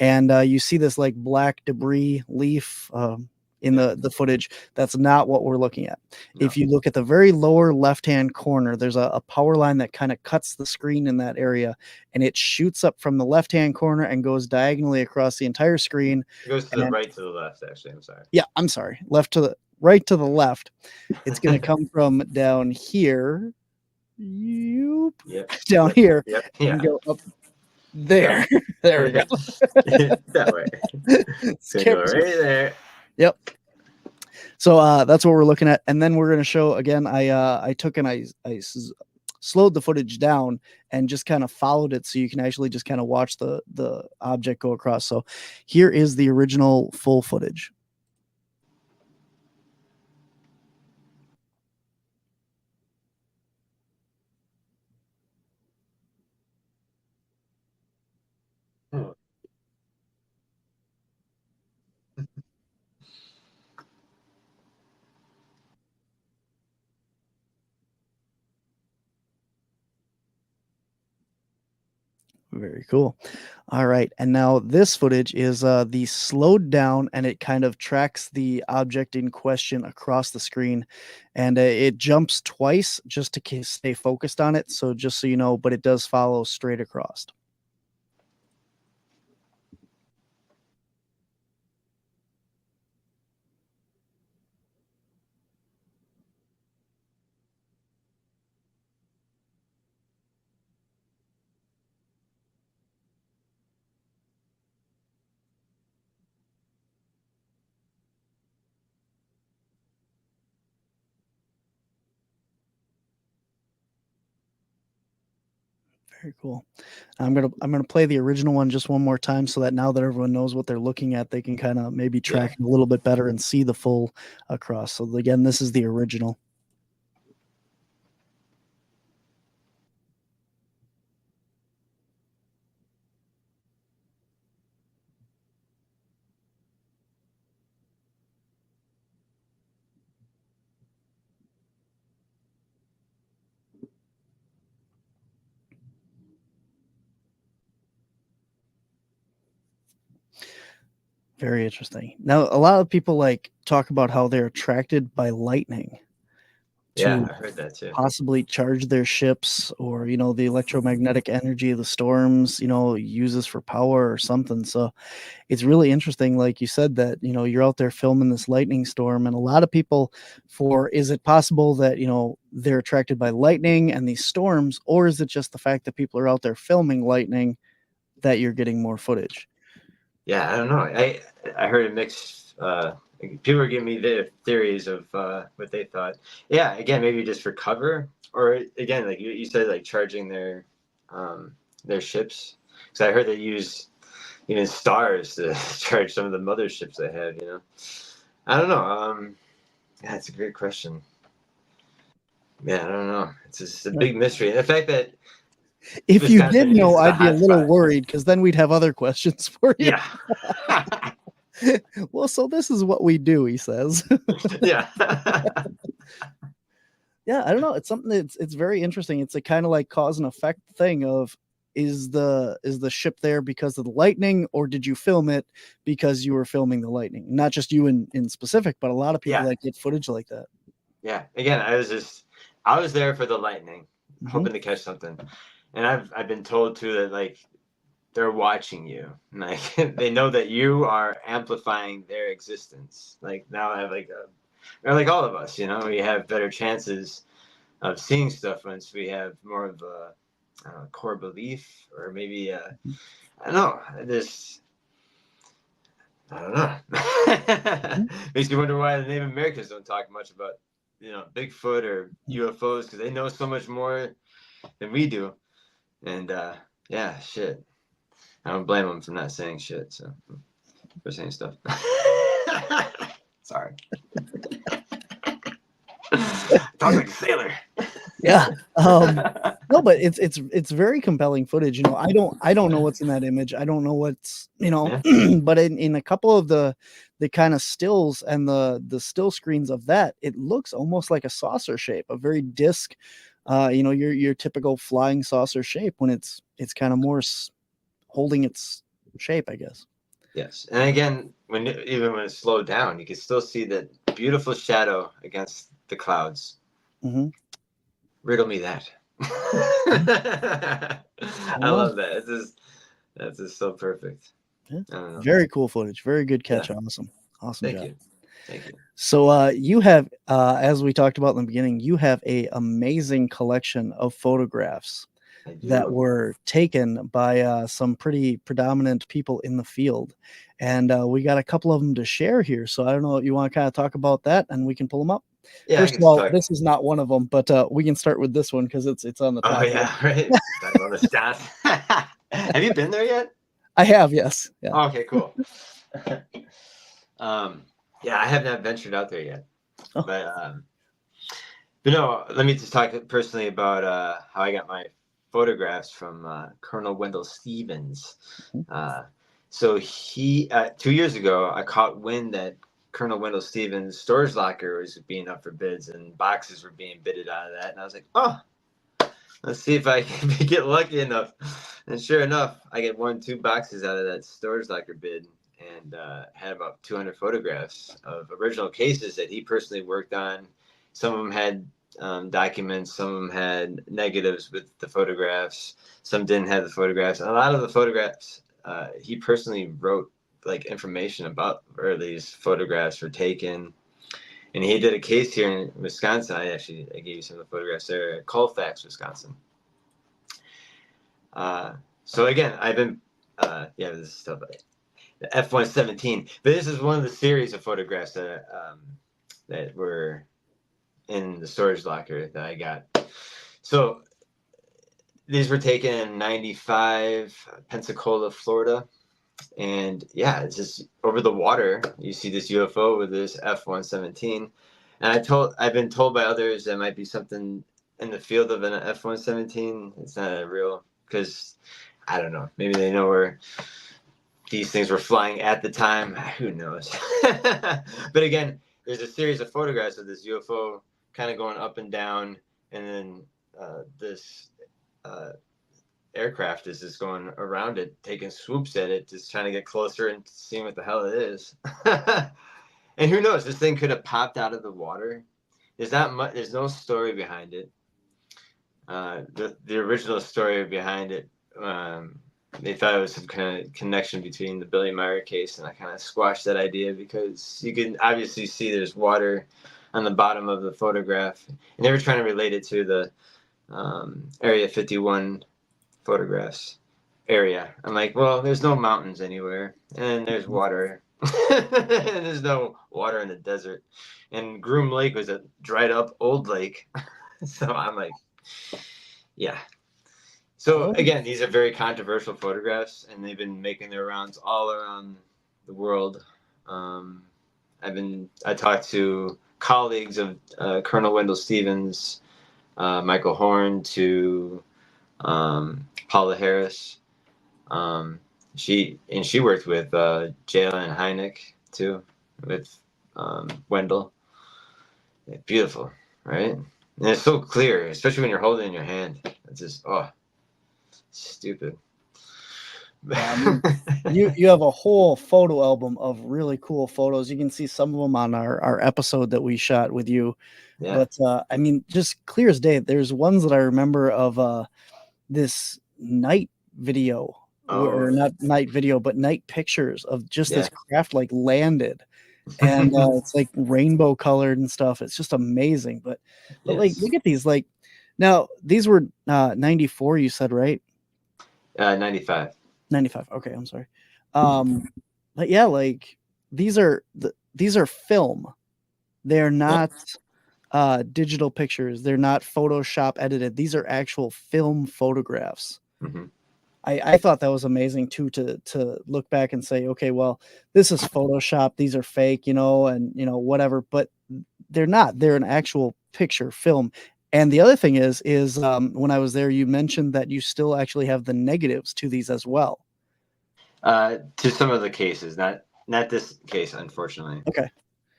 and you see this like black debris leaf in the footage. That's not what we're looking at. No. If you look at the very lower left-hand corner, there's a power line that kind of cuts the screen in that area, and it shoots up from the left-hand corner and goes diagonally across the entire screen.
It goes to the right to the left, actually. I'm sorry.
Yeah, I'm sorry. Left to right to the left. It's going to come from down here. Yep. Down here.
Yep.
And go up there. There we go.
That way. It's gonna go right there.
Yep. So that's what we're looking at, and then we're going to show again. I took and I slowed the footage down and just kind of followed it, so you can actually just kind of watch the object go across. So here is the original full footage. Very cool. All right. And now this footage is the slowed down, and it kind of tracks the object in question across the screen, and it jumps twice just to stay focused on it. So just so you know, but it does follow straight across. Very cool. I'm gonna play the original one just one more time, so that now that everyone knows what they're looking at, they can kind of maybe track it a little bit better and see the full across. So again, this is the original. Very interesting. Now, a lot of people like talk about how they're attracted by lightning.
Yeah, I heard that too.
Possibly charge their ships, or the electromagnetic energy of the storms, uses for power or something. So it's really interesting, like you said, that you're out there filming this lightning storm, and a lot of people is it possible that they're attracted by lightning and these storms, or is it just the fact that people are out there filming lightning that you're getting more footage?
Yeah, I don't know. I heard a mixed. People are giving me their theories of what they thought. Yeah, again, maybe just for cover, or again, like you said, like charging their ships. Because I heard they use even stars to charge some of the motherships they have. I don't know. Yeah, it's a great question. Yeah, I don't know. It's just a big mystery, and the fact that.
If you did know, I'd be a little worried, because then we'd have other questions for you.
Yeah.
Well, so this is what we do, he says.
Yeah.
Yeah, I don't know. It's something it's very interesting. It's a kind of like cause and effect thing of, is the ship there because of the lightning, or did you film it because you were filming the lightning? Not just you in specific, but a lot of people that get footage like that.
Yeah. Again, I was there for the lightning, hoping to catch something. And I've been told too that like they're watching you, like they know that you are amplifying their existence. Like now I have or like all of us, we have better chances of seeing stuff once we have more of a core belief, or maybe I don't know. I don't know. Makes me wonder why the Native Americans don't talk much about Bigfoot or UFOs, because they know so much more than we do. And yeah, shit. I don't blame them for not saying shit. So for saying stuff. Sorry. Talk like a sailor.
Yeah. No, but it's very compelling footage. I don't know what's in that image. I don't know what's but in a couple of the kind of stills and the still screens of that, it looks almost like a saucer shape, a very disc. Your typical flying saucer shape, when it's kind of more holding its shape, I guess.
Yes, and again, even when it's slowed down, you can still see that beautiful shadow against the clouds.
Mm-hmm.
Riddle me that. I love that. That's just so perfect.
Yeah. Very cool footage. Very good catch. Yeah. Awesome.
Thank
job.
you. Thank you.
So you have, as we talked about in the beginning, you have a amazing collection of photographs that were taken by some pretty predominant people in the field. And we got a couple of them to share here. So I don't know if you want to kind of talk about that and we can pull them up.
Yeah,
First of all, this is not one of them, but we can start with this one because it's on the top.
Oh, yeah, right. Talk about the stats. Have you been there yet?
I have, yes. Yeah.
Oh, okay, cool. Yeah, I have not ventured out there yet.
Oh.
But no, let me just talk personally about how I got my photographs from Colonel Wendelle Stevens. So he 2 years ago, I caught wind that Colonel Wendelle Stevens' storage locker was being up for bids and boxes were being bidded out of that. And I was like, oh, let's see if I can get lucky enough. And sure enough, I get 1-2 boxes out of that storage locker bid and had about 200 photographs of original cases that he personally worked on. Some of them had documents, some of them had negatives with the photographs, some didn't have the photographs. A lot of the photographs he personally wrote like information about where these photographs were taken. And he did a case here in Wisconsin. I gave you some of the photographs there at Colfax, Wisconsin. So again, I've been this is stuff like the F-117, but this is one of the series of photographs that that were in the storage locker that I got. So these were taken in 95, Pensacola, Florida. And yeah, it's just over the water. You see this UFO with this F-117. And I've been told by others that might be something in the field of an F-117. It's not real, because I don't know. Maybe they know where these things were flying at the time. Who knows? But again, there's a series of photographs of this UFO kind of going up and down, and then this aircraft is just going around it, taking swoops at it, just trying to get closer and seeing what the hell it is. And who knows? This thing could have popped out of the water. There's not much. There's no story behind it. The original story behind it, they thought it was some kind of connection between the Billy Meyer case, and I kind of squashed that idea because you can obviously see there's water on the bottom of the photograph, and they were trying to relate it to the Area 51 photographs area. I'm like, well, there's no mountains anywhere, and there's water. And there's no water in the desert, and Groom Lake was a dried up old lake. So I'm like, yeah. So again, these are very controversial photographs, and they've been making their rounds all around the world. I talked to colleagues of Colonel Wendelle Stevens, Michael Horn, to Paula Harris. She worked with Jalen Hynek too, with Wendell. Yeah, beautiful, right? And it's so clear, especially when you're holding it in your hand. It's just stupid.
You have a whole photo album of really cool photos. You can see some of them on our episode that we shot with you. Yeah. But I mean, just clear as day. There's ones that I remember of this night video, or not night video, but night pictures of just this craft like landed, and it's like rainbow colored and stuff. It's just amazing. But like, look at these. Like, now these were 94, you said, right?
95.
95. Okay, I'm sorry. But yeah, like these are film. They're not digital pictures. They're not Photoshop edited. These are actual film photographs.
Mm-hmm.
I thought that was amazing too, to look back and say, okay, well, this is Photoshop. These are fake, and whatever. But they're not. They're an actual picture film. And the other thing is when I was there, you mentioned that you still actually have the negatives to these as well.
To some of the cases, not this case, unfortunately.
Okay.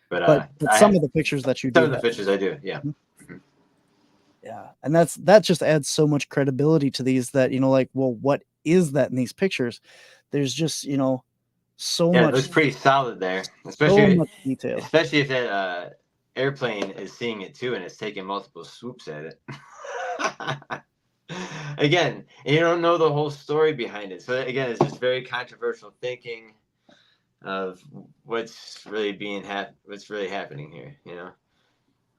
But
some of the pictures that you do.
Some of the pictures I do, yeah. Mm-hmm.
Yeah, and that just adds so much credibility to these that, like, well, what is that in these pictures? There's just, so much.
It looks pretty solid there, especially
so much detail.
Especially if that airplane is seeing it too, and it's taking multiple swoops at it. Again, and you don't know the whole story behind it, so again, it's just very controversial thinking. of what's really happening here, you know.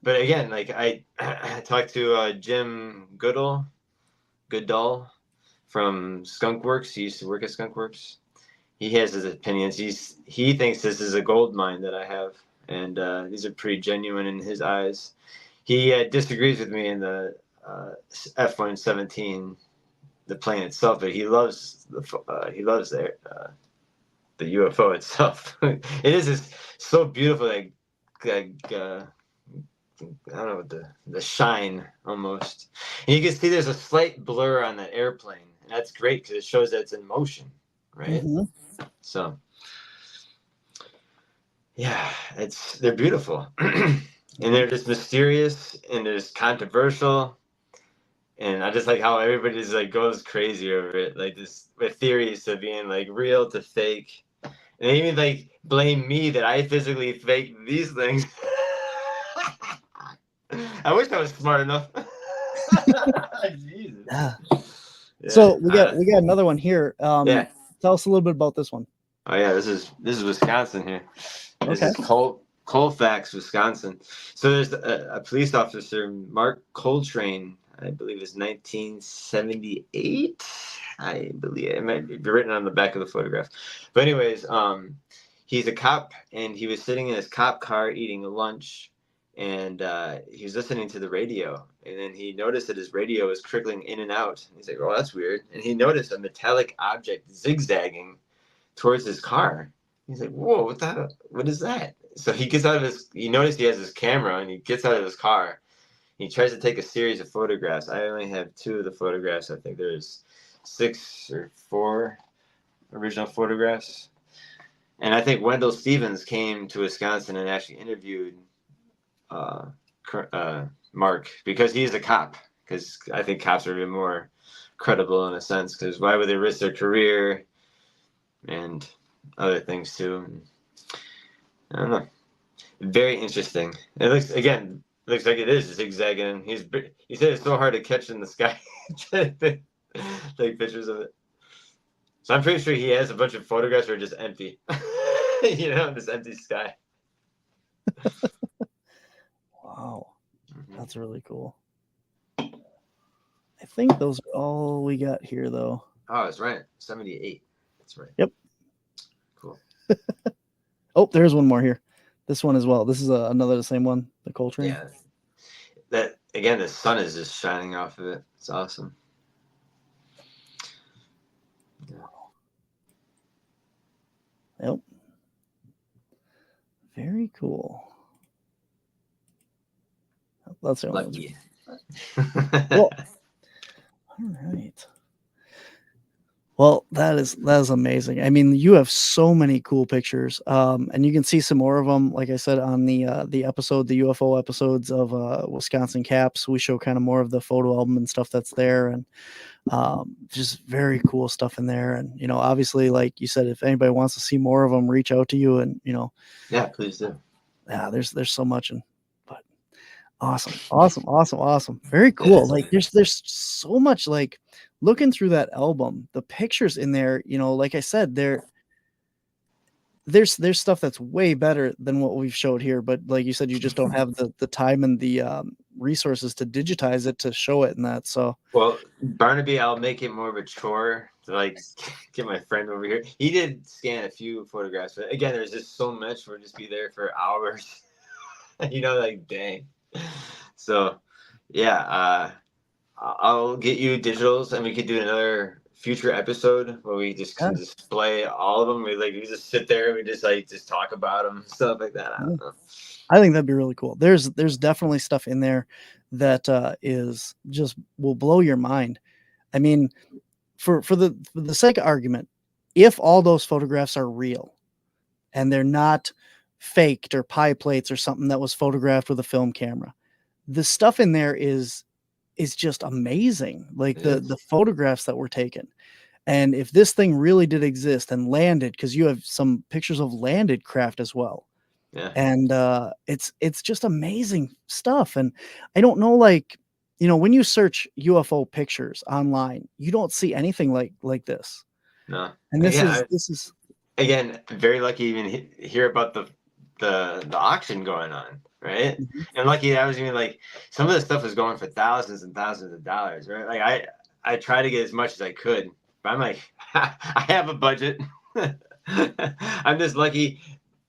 But again, like I talked to Jim Goodall from Skunkworks. He used to work at Skunkworks. He has his opinions. He thinks this is a gold mine that I have, and these are pretty genuine in his eyes. He disagrees with me in the F-117, the plane itself, but he loves the UFO itself. It is just so beautiful, like I don't know, what the shine almost. And you can see there's a slight blur on that airplane, and that's great because it shows that it's in motion, right?
Mm-hmm.
So, yeah, they're beautiful, and they're just mysterious, and they're just controversial, and I just like how everybody just like goes crazy over it, like this with theories to being like real to fake, and they even like blame me that I physically faked these things. I wish I was smart enough. Jesus.
Yeah.
Yeah.
So we got another one here.
Yeah.
Tell us a little bit about this one.
Oh yeah, this is Wisconsin here. This
Okay.
is Colfax, Wisconsin. So there's a police officer, Mark Coltrane, I believe it's 1978. I believe it might be written on the back of the photograph. But anyways, he's a cop, and he was sitting in his cop car eating lunch, and he was listening to the radio, and then he noticed that his radio was trickling in and out. He's like, "Oh, that's weird." And he noticed a metallic object zigzagging towards his car. He's like, "Whoa, what is that?" So he gets out of he noticed he has his camera, and he gets out of his car. He tries to take a series of photographs. I only have 2 of the photographs. I think there's 6 or 4 original photographs. And I think Wendelle Stevens came to Wisconsin and actually interviewed Mark, because he's a cop, because I think cops are even more credible in a sense, because why would they risk their career and other things too? And I don't know, very interesting. It looks like it is zigzagging. He said it's so hard to catch in the sky. Take pictures of it. So I'm pretty sure he has a bunch of photographs that are just empty. This empty sky.
Wow. That's really cool. I think those are all we got here, though.
Oh, that's right. 78. That's right.
Yep.
Cool.
Oh, there's one more here. This one as well. This is another the same one, the Coltrane.
Yeah. That again, the sun is just shining off of it. It's awesome. Yeah.
Yep. Very cool. That's the only
Lucky.
Well, all right. Well, that is amazing. I mean, you have so many cool pictures, and you can see some more of them. Like I said, on the episode, the UFO episodes of Wisconsin Caps, we show kind of more of the photo album and stuff that's there, and just very cool stuff in there. And obviously, like you said, if anybody wants to see more of them, reach out to you, and
Yeah, please do.
Yeah, there's so much, but awesome. Very cool. Like there's so much, like looking through that album, the pictures in there, like I said, there's stuff that's way better than what we've showed here, but like you said, you just don't have the time and the resources to digitize it, to show it, and that. So
well, Barnaby, I'll make it more of a chore to like get my friend over here. He did scan a few photographs, but again, there's just so much. We'll just be there for hours. Like dang. So yeah, I'll get you digitals, and we could do another future episode where we just can display all of them. We just sit there and we just talk about them, stuff like that. I don't know.
I think that'd be really cool. There's definitely stuff in there that is just will blow your mind. I mean, for the sake of argument, if all those photographs are real and they're not faked or pie plates or something that was photographed with a film camera, the stuff in there is just amazing. Like the photographs that were taken. And if this thing really did exist and landed, because you have some pictures of landed craft as well.
Yeah.
And it's just amazing stuff. And I don't know, like, when you search UFO pictures online, you don't see anything like this.
No.
And this is
again, very lucky to even hear about the auction going on, right?
Mhm.
And lucky I was even like, some of the stuff was going for thousands and thousands of dollars, right? Like I try to get as much as I could, but I'm like, I have a budget. I'm just lucky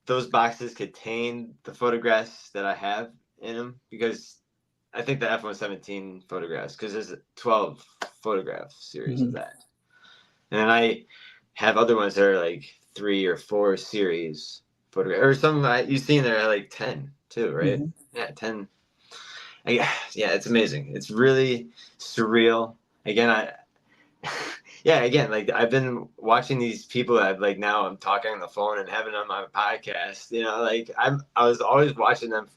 those boxes contain the photographs that I have in them, because I think the F-117 photographs, because there's a 12 photograph series of
Mhm.
that. And then I have other ones that are like 3 or 4 series photograph, or some you've seen there are like 10 too, right?
Mhm.
Yeah, 10. Yeah, it's amazing. It's really surreal. Again, again, like I've been watching these people that like now I'm talking on the phone and having on my podcast. Like I was always watching them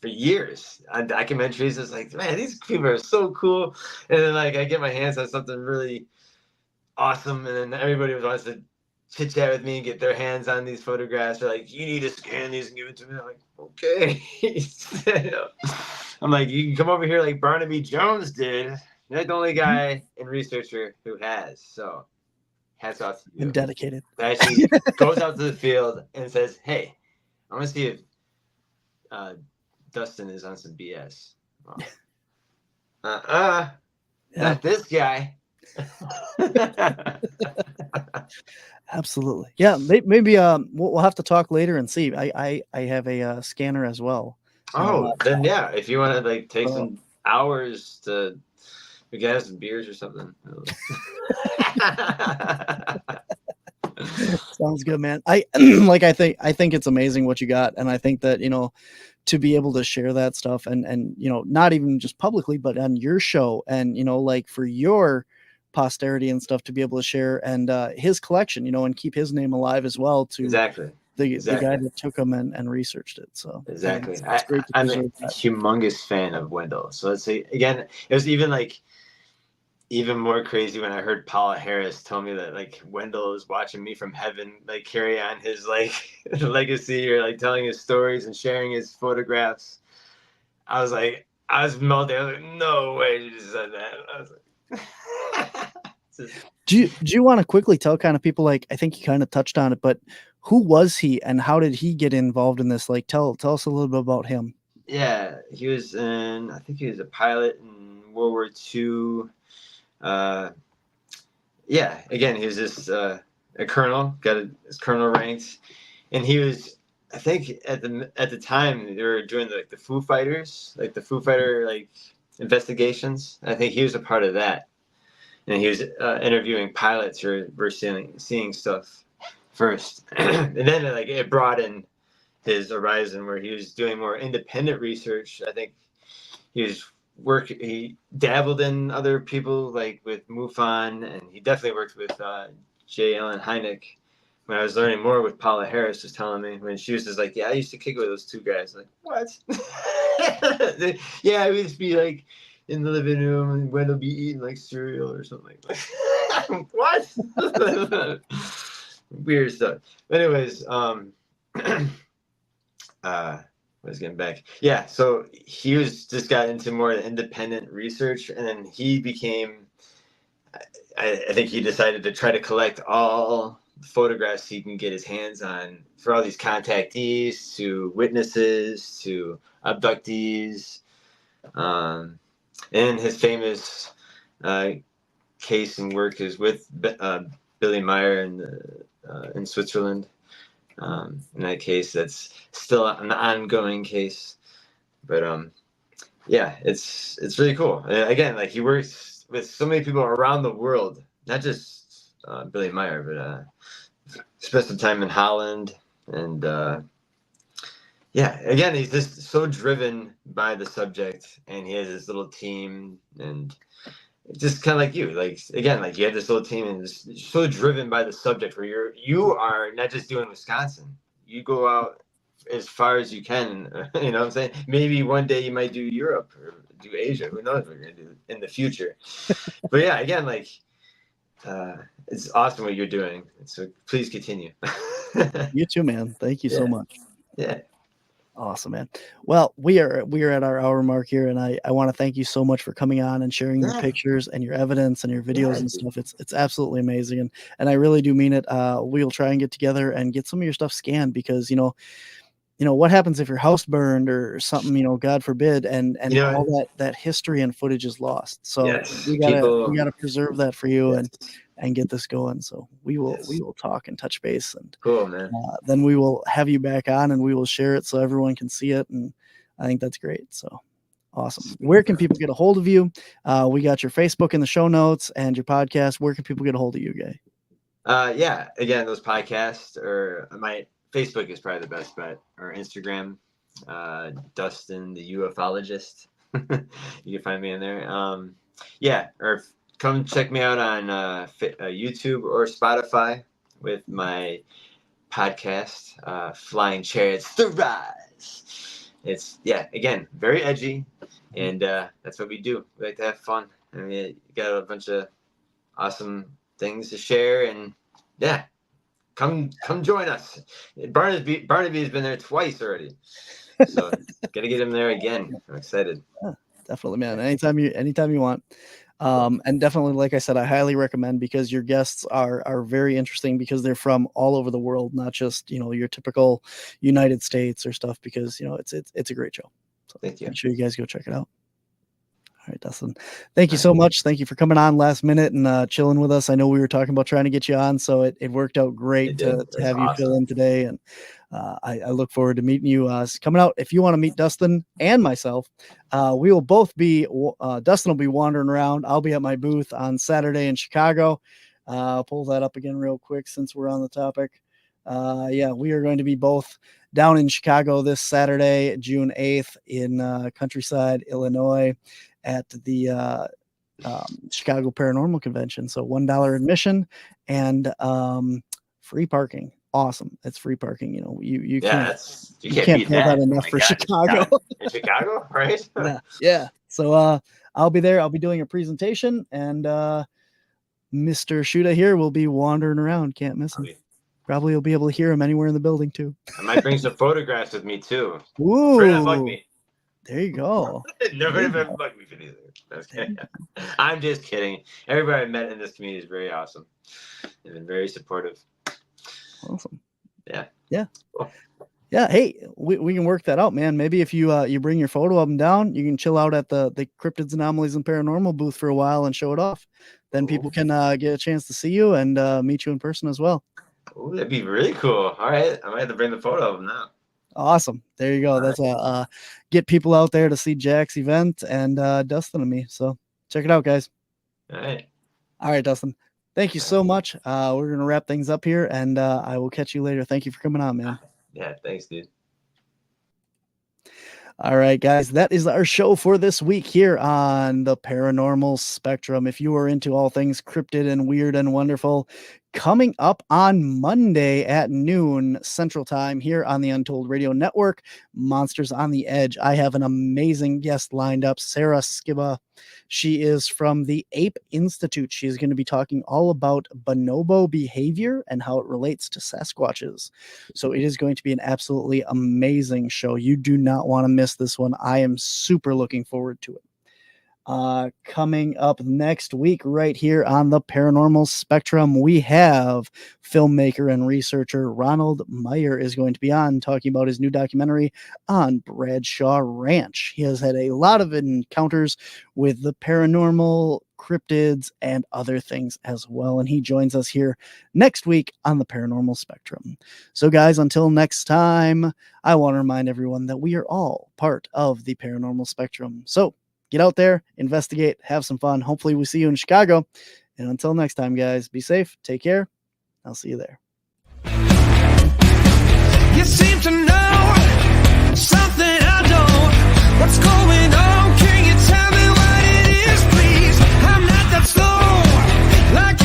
for years on documentaries. It's like, man, these people are so cool. And then like I get my hands on something really awesome, and then everybody wants to chit chat with me and get their hands on these photographs. They're like, you need to scan these and give it to me. I'm like, okay. I'm like, you can come over here like Barnaby Jones did. You're the only guy and researcher who has. So hats off to you.
And dedicated.
That actually goes out to the field and says, hey, I want to see if Dustin is on some BS. Well, not this guy.
Absolutely. Yeah. Maybe we'll have to talk later and see. I have a scanner as well.
Oh, then yeah. If you want to like take some hours to, we can have some beers or something.
Sounds good, man. I think it's amazing what you got, and I think that to be able to share that stuff and not even just publicly, but on your show, and like for your posterity and stuff to be able to share, and his collection, and keep his name alive as well, to
exactly
the guy that took him and researched it. So
exactly,
it's great to
I'm a
preserve that.
humongous fan of Wendell. So let's say again, it was even more crazy when I heard Paula Harris tell me that like Wendell is watching me from heaven, like carry on his like legacy, or like telling his stories and sharing his photographs. I was melting. I was like, no way you just said that. I was like,
do you want to quickly tell kind of people, like, I think you kind of touched on it, but who was he and how did he get involved in this? Like, tell us a little bit about him.
Yeah, I think he was a pilot in World War II. Again, he was just a colonel, got his colonel ranked, and he was, I think at the time they were doing the Foo Fighters, like the Foo Fighter like investigations. I think he was a part of that, and he was interviewing pilots who were seeing stuff first, and then like it broadened his horizon where he was doing more independent research. I think he dabbled in other people like with MUFON, and he definitely worked with J. Allen Hynek. When I was learning more with Paula Harris was telling me, when she was just like, yeah, I used to kick it with those two guys. Like, what? Yeah, I would just be like in the living room and Wendell be eating like cereal or something. Like, what? Weird stuff. But anyways, was getting back. Yeah, so he just got into more independent research, and then he became, I think he decided to try to collect all the photographs he can get his hands on for all these contactees, to witnesses, to abductees. And his famous case and work is with Billy Meyer in Switzerland. In that case, that's still an ongoing case, but it's really cool. Again, like he works with so many people around the world, not just Billy Meyer, but spent some time in Holland, and again, he's just so driven by the subject, and he has this little team, and just kind of like you, like again, like you have this little team and just so driven by the subject where you are not just doing Wisconsin, you go out as far as you can. You know what I'm saying? Maybe one day you might do Europe or do Asia. Who knows what you're gonna do in the future? But yeah, again, like it's awesome what you're doing. So please continue.
You too, man. Thank you so much.
Yeah.
Awesome, man. Well, we are at our hour mark here, and I want to thank you so much for coming on and sharing your pictures and your evidence and your videos and stuff. It's absolutely amazing, and I really do mean it. We'll try and get together and get some of your stuff scanned, because what happens if your house burned or something, God forbid, and all that history and footage is lost. So we gotta preserve that for you and get this going. So we will talk and touch base, and
cool, man.
Then we will have you back on and we will share it so everyone can see it. And I think that's great. So awesome. Where can people get a hold of you? We got your Facebook in the show notes and your podcast. Where can people get a hold of you, Guy?
Again, those podcasts, or my Facebook is probably the best bet, or Instagram, Dustin the ufologist. You can find me in there. Or come check me out on YouTube or Spotify with my podcast, Flying Chariots-The Rise. It's, again, very edgy, and that's what we do. We like to have fun. I mean, you got a bunch of awesome things to share, and come join us. Barnaby has been there twice already, so gotta get him there again. I'm excited.
Yeah, definitely, man. Anytime you want. And definitely, like I said, I highly recommend, because your guests are very interesting, because they're from all over the world, not just, your typical United States or stuff, because, it's a great show. So
thank you.
Make sure you guys go check it out. All right, Dustin, thank you so much. Thank you for coming on last minute and chilling with us. I know we were talking about trying to get you on, so it worked out great to have you fill in today. And I look forward to meeting you coming out. If you want to meet Dustin and myself, we will both be, Dustin will be wandering around. I'll be at my booth on Saturday in Chicago. I'll pull that up again real quick since we're on the topic. We are going to be both down in Chicago this Saturday, June 8th in Countryside, Illinois, at the Chicago Paranormal Convention. So $1 admission and free parking. Awesome. It's free parking. You can't pay that enough for Chicago.
In Chicago, right?
Yeah. So I'll be there. I'll be doing a presentation, and Mr. Schutta here will be wandering around. Can't miss him. Probably you'll be able to hear him anywhere in the building too.
I might bring some photographs with me too.
Ooh. There you go.
Nobody ever bugged me for these. Okay. I'm just kidding. Everybody I met in this community is very awesome. They've been very supportive.
Awesome.
Yeah.
Cool. Yeah. Hey, we can work that out, man. Maybe if you bring your photo of them down, you can chill out at the Cryptids, Anomalies, and Paranormal booth for a while and show it off. Then people can get a chance to see you and meet you in person as well.
Oh, that'd be really cool. All right. I might have to bring the photo of them now.
Awesome. There you go.
All
That's get people out there to see Jack's event and Dustin and me. So check it out, guys.
All
right, Dustin. Thank you so much. We're going to wrap things up here, and I will catch you later. Thank you for coming on, man.
Yeah, thanks, dude.
All right, guys, that is our show for this week here on the Paranormal Spectrum. If you are into all things cryptid and weird and wonderful, coming up on Monday at noon Central Time here on the Untold Radio Network, Monsters on the Edge. I have an amazing guest lined up, Sarah Skiba. She is from the Ape Institute. She is going to be talking all about bonobo behavior and how it relates to Sasquatches. So it is going to be an absolutely amazing show. You do not want to miss this one. I am super looking forward to it. Coming up next week right here on the Paranormal Spectrum, we have filmmaker and researcher Ronald Meyer is going to be on talking about his new documentary on Bradshaw Ranch. He has had a lot of encounters with the paranormal, cryptids, and other things as well, and he joins us here next week on the Paranormal Spectrum. So guys, until next time, I want to remind everyone that we are all part of the Paranormal Spectrum. So get out there, investigate, have some fun. Hopefully we see you in Chicago. And until next time, guys, be safe, take care. I'll see you there.
You seem to know something I don't. What's going on? Can you tell me what it is, please? I'm not that slow like